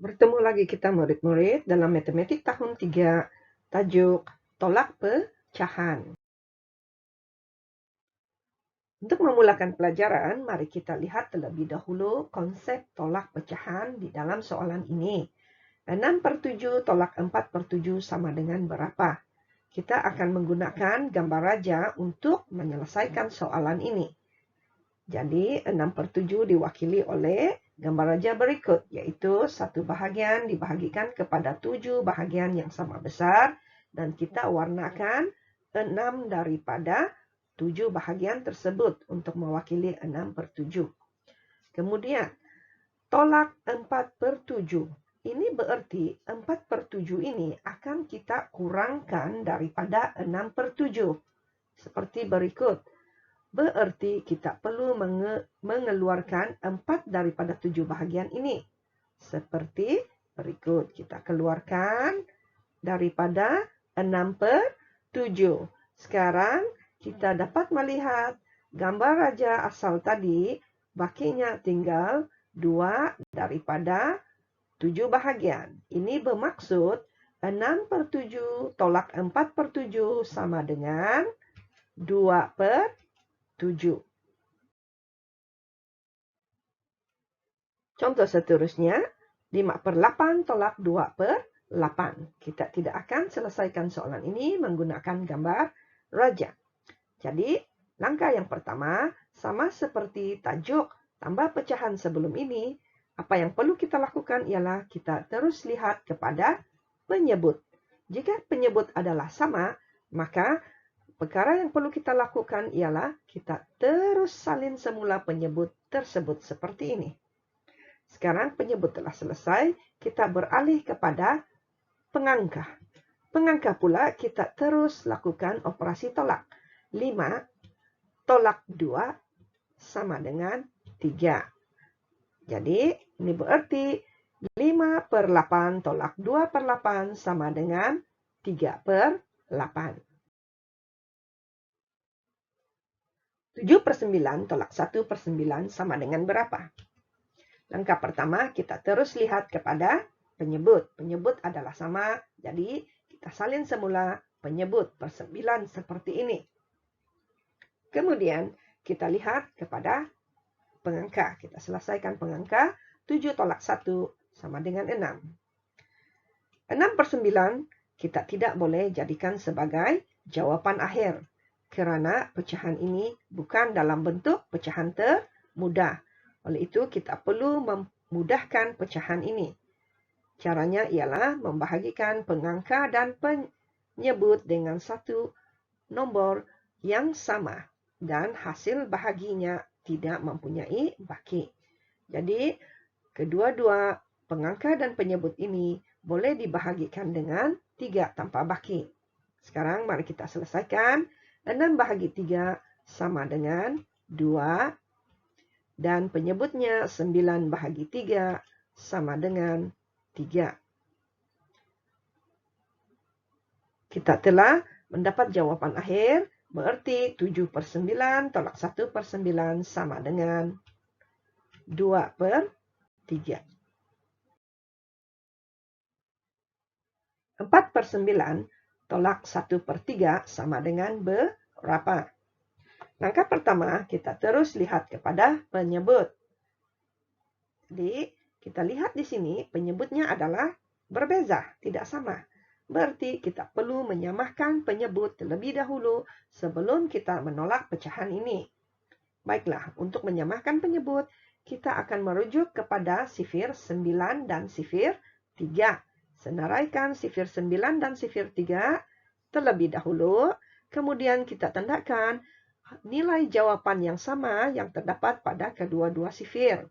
Bertemu lagi kita murid-murid dalam matematik tahun 3, tajuk tolak pecahan. Untuk memulakan pelajaran, mari kita lihat terlebih dahulu konsep tolak pecahan di dalam soalan ini. 6/7 tolak 4/7 sama dengan berapa? Kita akan menggunakan gambar raja untuk menyelesaikan soalan ini. Jadi 6/7 diwakili oleh gambar raja berikut, yaitu 1 bahagian dibahagikan kepada 7 bahagian yang sama besar, dan kita warnakan 6 daripada 7 bahagian tersebut untuk mewakili 6/7. Kemudian, tolak 4/7. Ini berarti 4/7 ini akan kita kurangkan daripada 6/7. Seperti berikut. Berarti kita perlu mengeluarkan 4 daripada 7 bahagian ini. Seperti berikut. Kita keluarkan daripada 6/7. Sekarang kita dapat melihat gambar raja asal tadi, bakinya tinggal 2 daripada 7 bahagian. Ini bermaksud 6/7 tolak 4/7 sama dengan 2/7. Contoh seterusnya, 5/8 tolak 2/8. Kita tidak akan selesaikan soalan ini menggunakan gambar raja. Jadi, langkah yang pertama, sama seperti tajuk tambah pecahan sebelum ini, apa yang perlu kita lakukan ialah kita terus lihat kepada penyebut. Jika penyebut adalah sama, maka perkara yang perlu kita lakukan ialah kita terus salin semula penyebut tersebut seperti ini. Sekarang penyebut telah selesai, kita beralih kepada pengangka. Pengangka pula kita terus lakukan operasi tolak. 5 tolak 2 sama dengan 3. Jadi ini berarti 5/8 tolak 2/8 sama dengan 3/8. 7/9 tolak 1/9 sama dengan berapa? Langkah pertama, kita terus lihat kepada penyebut. Penyebut adalah sama, jadi kita salin semula penyebut per 9 seperti ini. Kemudian, kita lihat kepada pengangka. Kita selesaikan pengangka. 7 tolak 1 sama dengan 6. 6/9 kita tidak boleh jadikan sebagai jawapan akhir, kerana pecahan ini bukan dalam bentuk pecahan termudah. Oleh itu, kita perlu memudahkan pecahan ini. Caranya ialah membahagikan pengangka dan penyebut dengan satu nombor yang sama dan hasil bahaginya tidak mempunyai baki. Jadi, kedua-dua pengangka dan penyebut ini boleh dibahagikan dengan 3 tanpa baki. Sekarang mari kita selesaikan. 6 bahagi 3 sama dengan 2. Dan penyebutnya 9 bahagi 3 sama dengan 3. Kita telah mendapat jawapan akhir, berarti 7/9 tolak 1/9 sama dengan 2/3. 4/9 tolak 1/3 sama dengan berapa? Langkah pertama, kita terus lihat kepada penyebut. Jadi, kita lihat di sini penyebutnya adalah berbeza, tidak sama. Berarti kita perlu menyamakan penyebut terlebih dahulu sebelum kita menolak pecahan ini. Baiklah, untuk menyamakan penyebut, kita akan merujuk kepada sifir 9 dan sifir 3. Senaraikan sifir 9 dan sifir 3 terlebih dahulu, kemudian kita tandakan nilai jawapan yang sama yang terdapat pada kedua-dua sifir,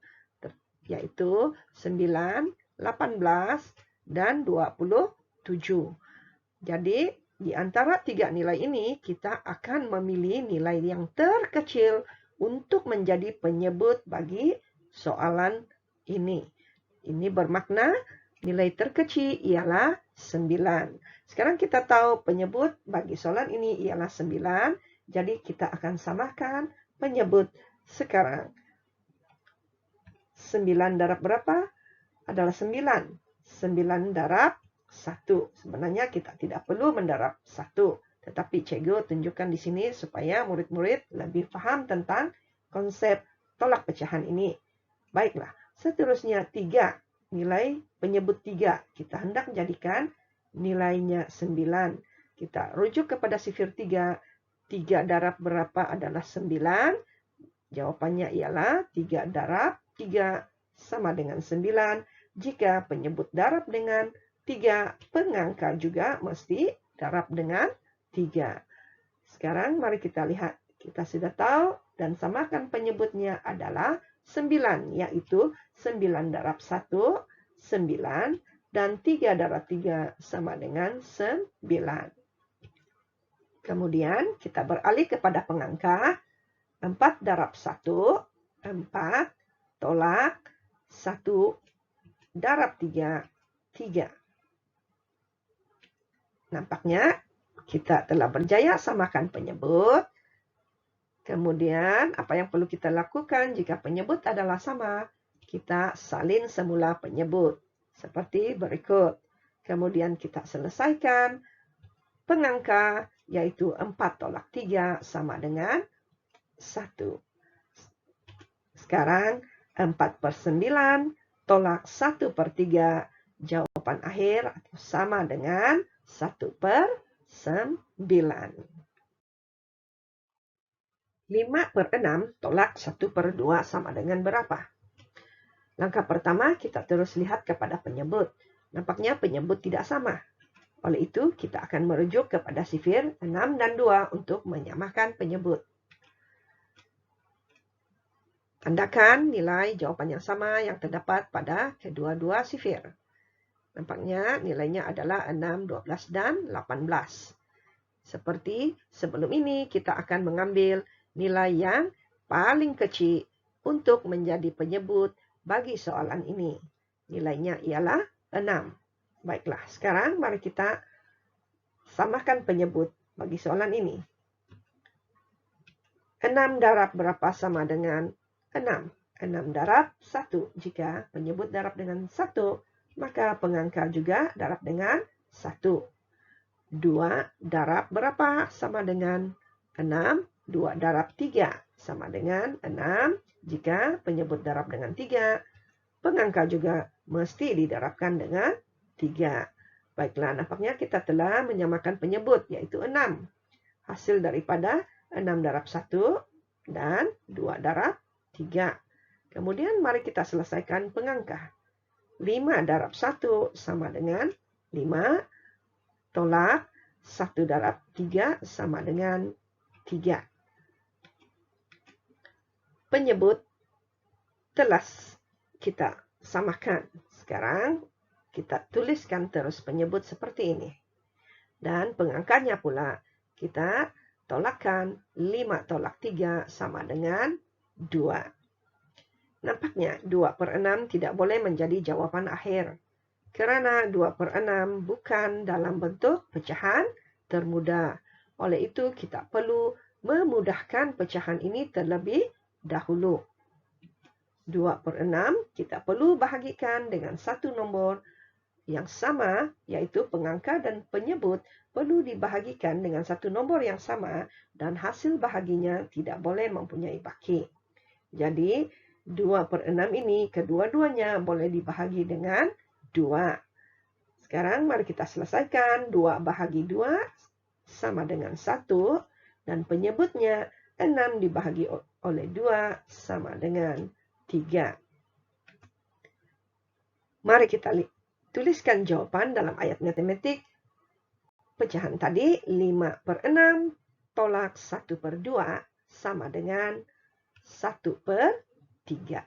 yaitu 9, 18, dan 27. Jadi, di antara 3 nilai ini, kita akan memilih nilai yang terkecil untuk menjadi penyebut bagi soalan ini. Ini bermakna nilai terkecil ialah 9. Sekarang kita tahu penyebut bagi soalan ini ialah 9. Jadi kita akan samakan penyebut sekarang. 9 darab berapa? adalah 9. 9 darab 1. Sebenarnya kita tidak perlu mendarab 1. Tetapi cikgu tunjukkan di sini supaya murid-murid lebih paham tentang konsep tolak pecahan ini. Baiklah, seterusnya 3. Nilai penyebut 3. Kita hendak jadikan nilainya 9. Kita rujuk kepada sifir 3. 3 darab berapa adalah 9? Jawabannya ialah 3 darab 3 sama dengan 9. Jika penyebut darab dengan 3, pengangka juga mesti darab dengan 3. Sekarang mari kita lihat. Kita sudah tahu dan samakan penyebutnya adalah 9, yaitu 9 darab 1, 9, dan 3 darab 3 sama dengan 9. Kemudian kita beralih kepada pengangka. 4 darab 1, 4, tolak 1 darab 3, 3. Nampaknya kita telah berjaya samakan penyebut. Kemudian apa yang perlu kita lakukan jika penyebut adalah sama? Kita salin semula penyebut. Seperti berikut. Kemudian kita selesaikan pengangka, yaitu 4 tolak 3 sama dengan 1. Sekarang 4/9 tolak 1/3. Jawaban akhir sama dengan 1/9. 5/6 tolak 1/2 sama dengan berapa? Langkah pertama, kita terus lihat kepada penyebut. Nampaknya penyebut tidak sama. Oleh itu, kita akan merujuk kepada sifir 6 dan 2 untuk menyamakan penyebut. Tandakan nilai jawaban yang sama yang terdapat pada kedua-dua sifir. Nampaknya nilainya adalah 6, 12, dan 18. Seperti sebelum ini, kita akan mengambil nilai yang paling kecil untuk menjadi penyebut bagi soalan ini. Nilainya ialah 6. Baiklah, sekarang mari kita samakan penyebut bagi soalan ini. 6 darab berapa sama dengan 6? 6 darab 1. Jika penyebut darab dengan 1, maka pengangka juga darab dengan 1. 2 darab berapa sama dengan 6? 2 darab 3 sama dengan 6. Jika penyebut darab dengan 3, pengangka juga mesti didarabkan dengan 3. Baiklah, nampaknya kita telah menyamakan penyebut, yaitu 6. Hasil daripada 6 darab 1 dan 2 darab 3. Kemudian mari kita selesaikan pengangka. 5 darab 1 sama dengan 5, tolak 1 darab 3 sama dengan 3. Penyebut telah kita samakan. Sekarang kita tuliskan terus penyebut seperti ini. Dan pengangkanya pula kita tolakkan 5 tolak 3 sama dengan 2. Nampaknya 2/6 tidak boleh menjadi jawaban akhir. Kerana 2/6 bukan dalam bentuk pecahan termudah. Oleh itu kita perlu memudahkan pecahan ini terlebih dahulu. 2/6 kita perlu bahagikan dengan satu nombor yang sama, yaitu pengangka dan penyebut perlu dibahagikan dengan satu nombor yang sama dan hasil bahaginya tidak boleh mempunyai baki. Jadi 2/6 ini kedua-duanya boleh dibahagi dengan 2. Sekarang mari kita selesaikan. 2 bahagi 2 sama dengan 1 dan penyebutnya 6 dibahagi oleh 2 sama dengan 3. Mari kita tuliskan jawaban dalam ayat matematik. Pecahan tadi 5/6 tolak 1/2 sama dengan 1/3.